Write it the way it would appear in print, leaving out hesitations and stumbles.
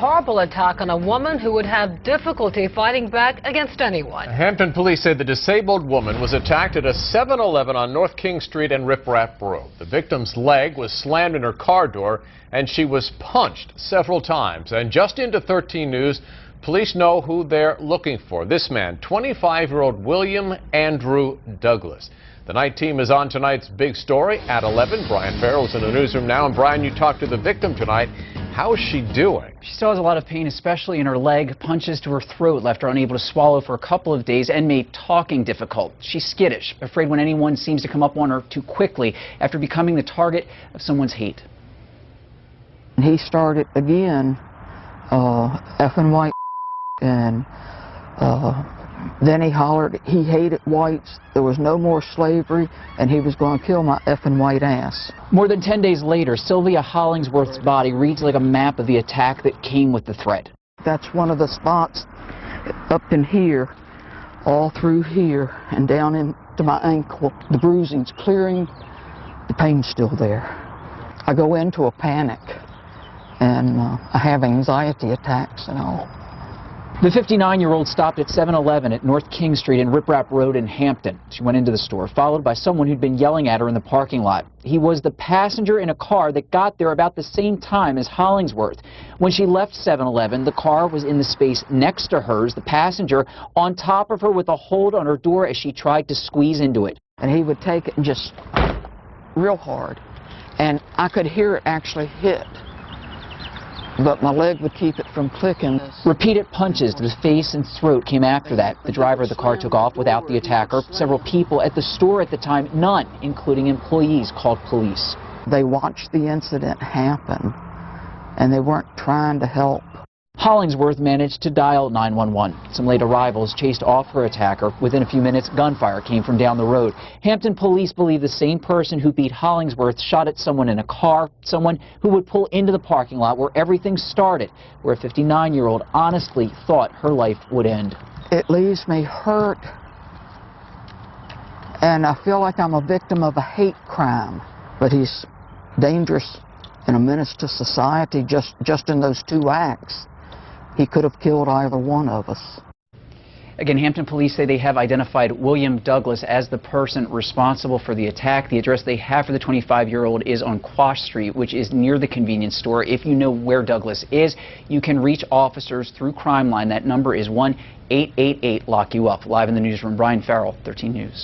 horrible attack on a woman who would have difficulty fighting back against anyone. Hampton police say the disabled woman was attacked at a 7-Eleven on North King Street and Rip Rap Road. The victim's leg was slammed in her car door and she was punched several times. And just into 13 News, police know who they're looking for. This man, 25-year-old William Andrew Douglas. The night team is on tonight's big story at 11. Brian Farrell's in the newsroom now. And Brian, you talked to the victim tonight. How is she doing? She still has a lot of pain, especially in her leg. Punches to her throat left her unable to swallow for a couple of days and made talking difficult. She's skittish, afraid when anyone seems to come up on her too quickly after becoming the target of someone's hate. He started again, effing white, and then he hollered he hated whites, there was no more slavery, and he was going to kill my effing white ass. More than 10 days later, Sylvia Hollingsworth's body reads like a map of the attack that came with the threat. That's one of the spots up in here, all through here, and down into my ankle. The bruising's clearing, the pain's still there. I go into a panic, and I have anxiety attacks and all. The 59-year-old stopped at 7-Eleven at North King Street and Rip Rap Road in Hampton. She went into the store, followed by someone who'd been yelling at her in the parking lot. He was the passenger in a car that got there about the same time as Hollingsworth. When she left 7-Eleven, the car was in the space next to hers, the passenger on top of her with a hold on her door as she tried to squeeze into it. And he would take it and just real hard, and I could hear it actually hit, but my leg would keep it from clicking. Repeated punches to the face and throat came after that. The driver of the car took off without the attacker. Several people at the store at the time, none, including employees, called police. They watched the incident happen, and they weren't trying to help. Hollingsworth managed to dial 911. Some late arrivals chased off her attacker. Within a few minutes, gunfire came from down the road. Hampton police believe the same person who beat Hollingsworth shot at someone in a car, someone who would pull into the parking lot where everything started, where a 59-year-old honestly thought her life would end. It leaves me hurt, and I feel like I'm a victim of a hate crime. But he's dangerous and a menace to society just in those two acts. He could have killed either one of us. Again, Hampton police say they have identified William Douglas as the person responsible for the attack. The address they have for the 25-year-old is on Quash Street, which is near the convenience store. If you know where Douglas is, you can reach officers through Crime Line. That number is 1-888-LOCK-YOU-UP. Live in the newsroom, Brian Farrell, 13 News.